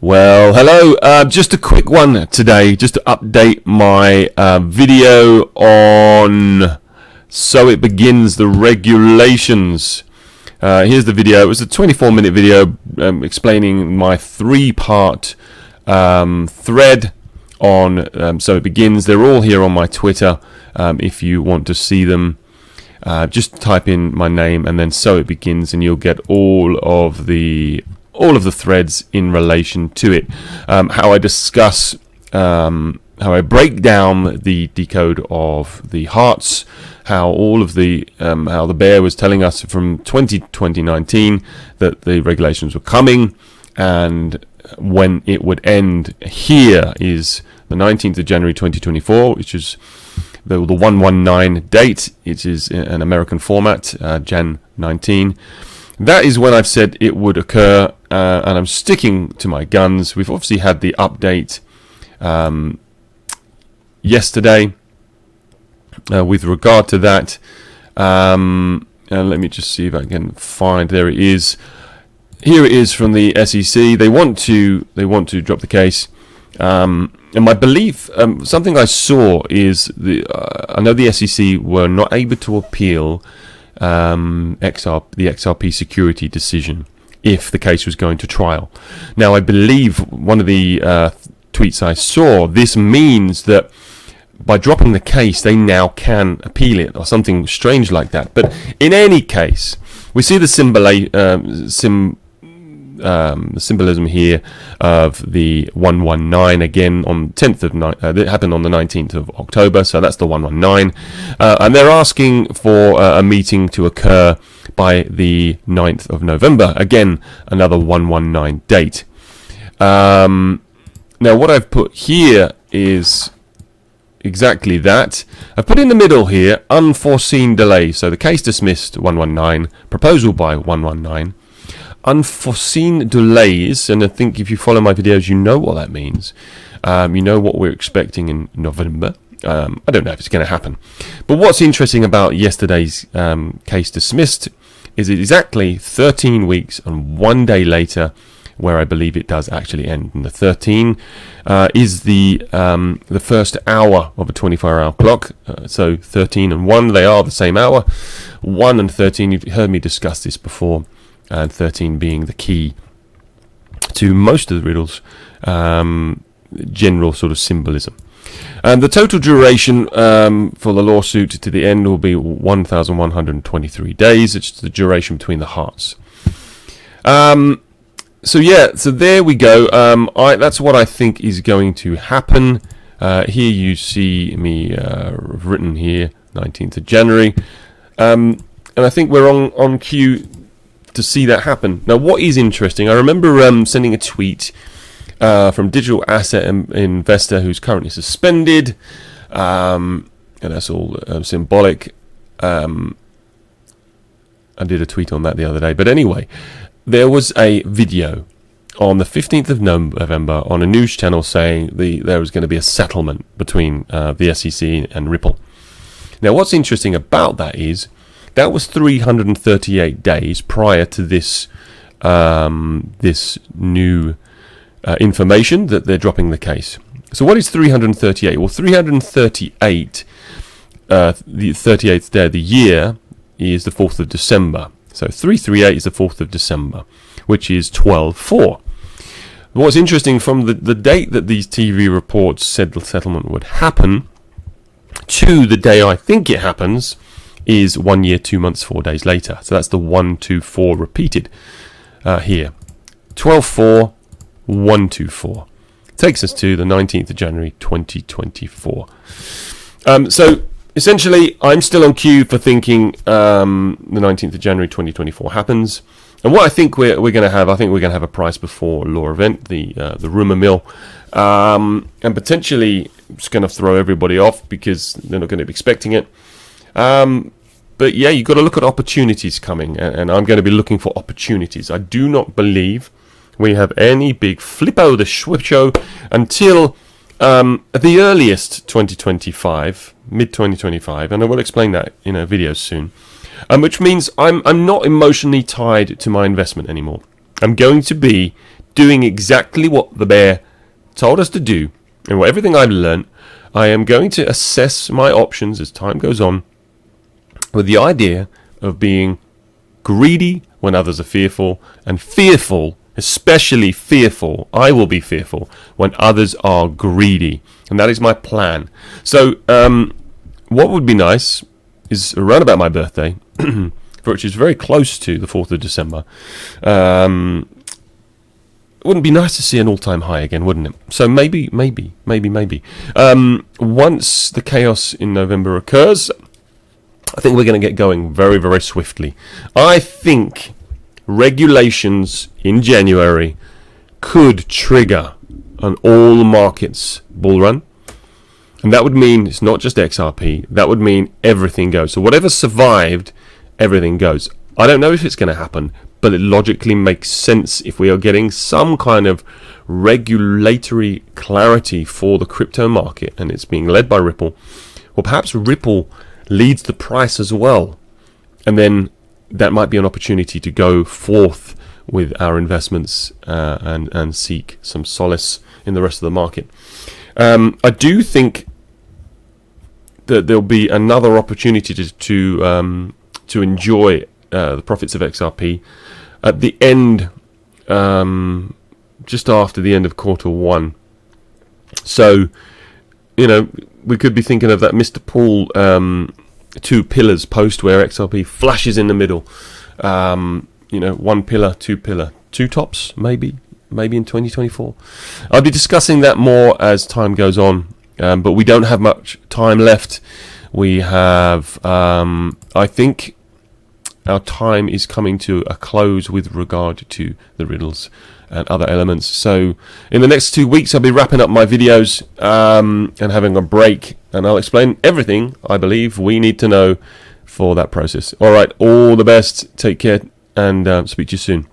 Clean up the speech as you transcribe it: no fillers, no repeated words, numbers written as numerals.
Well, hello. Just a quick one today, just to update my video on So It Begins, the regulations. Here's the video. It was a 24-minute video explaining my three-part thread on So It Begins. They're all here on my Twitter. If you want to see them, just type in my name and then So It Begins, and you'll get all of the threads in relation to it. How I discuss, how I break down the decode of the hearts, how all of the, how the bear was telling us from 2019 that the regulations were coming, and when it would end. Here is the 19th of January 2024, which is the 119 date. It is an American format, Jan 19. That is when I've said it would occur, and I'm sticking to my guns. We've obviously had the update yesterday with regard to that. And let me just see if I can find. There it is. Here it is from the SEC. They want to drop the case. And my belief, something I saw is I know the SEC were not able to appeal the XRP security decision if the case was going to trial. Now, I believe one of the tweets I saw, this means that by dropping the case, they now can appeal it, or something strange like that. But in any case, we see the symbolism here of the 119 again on 10th of it happened on the 19th of October, so that's the 119, and they're asking for a meeting to occur by the 9th of November, again another 119 date. Now what I've put here is exactly that. I've put in the middle here unforeseen delay, so the case dismissed 119, proposal by 119. Unforeseen delays, and I think if you follow my videos, you know what that means. You know what we're expecting in November. I don't know if it's going to happen. But what's interesting about yesterday's case dismissed is exactly 13 weeks and 1 day later, where I believe it does actually end. And the 13 is the first hour of a 24-hour clock. So 13 and 1, they are the same hour. 1 and 13, you've heard me discuss this before. And 13 being the key to most of the riddles, general sort of symbolism. And the total duration for the lawsuit to the end will be 1,123 days. It's the duration between the hearts. So there we go. That's what I think is going to happen. Here you see me written here, 19th of January. And I think we're on cue to see that happen. Now, what is interesting, I remember sending a tweet from digital asset investor who's currently suspended, and that's all symbolic. I did a tweet on that the other day, but anyway, there was a video on the 15th of November on a news channel saying there was going to be a settlement between the SEC and Ripple. Now, what's interesting about that is that was 338 days prior to this new information that they're dropping the case. So what is 338? Well, 338, the 38th day of the year, is the 4th of December. So 338 is the 4th of December, which is 12/4. What's interesting, from the date that these TV reports said the settlement would happen to the day I think it happens, is 1 year, 2 months, 4 days later. So that's the 1, 2, 4 repeated here. 12/4, 1, 2, 4. Takes us to the 19th of January 2024. So essentially, I'm still on cue for thinking the 19th of January 2024 happens. And what I think we're going to have, I think we're going to have a price before law event, the rumour mill, and potentially it's going to throw everybody off because they're not going to be expecting it. But yeah, you've got to look at opportunities coming, and I'm going to be looking for opportunities. I do not believe we have any big flippo the show until at the earliest 2025, mid 2025, and I will explain that in a video soon. Which means I'm not emotionally tied to my investment anymore. I'm going to be doing exactly what the bear told us to do, and everything I've learned, I am going to assess my options as time goes on, with the idea of being greedy when others are fearful, and fearful, especially fearful, I will be fearful when others are greedy. And that is my plan. So what would be nice is around about my birthday, which is very close to the 4th of December, wouldn't it be nice to see an all-time high again, wouldn't it? So maybe. Once the chaos in November occurs, I think we're going to get going very, very swiftly. I think regulations in January could trigger an all markets bull run. And that would mean it's not just XRP. That would mean everything goes. So whatever survived, everything goes. I don't know if it's going to happen, but it logically makes sense if we are getting some kind of regulatory clarity for the crypto market, and it's being led by Ripple. Well, perhaps Ripple leads the price as well, and then that might be an opportunity to go forth with our investments and seek some solace in the rest of the market. I do think that there'll be another opportunity to enjoy the profits of XRP at the end, just after the end of Q1. So, we could be thinking of that Mr. Paul 2 pillars post where XRP flashes in the middle. 1 pillar, 2 pillar, 2 tops, maybe in 2024. I'll be discussing that more as time goes on, but we don't have much time left. We have, I think, our time is coming to a close with regard to the riddles and other elements. So in the next 2 weeks, I'll be wrapping up my videos and having a break, and I'll explain everything I believe we need to know for that process. All right, all the best. Take care, and speak to you soon.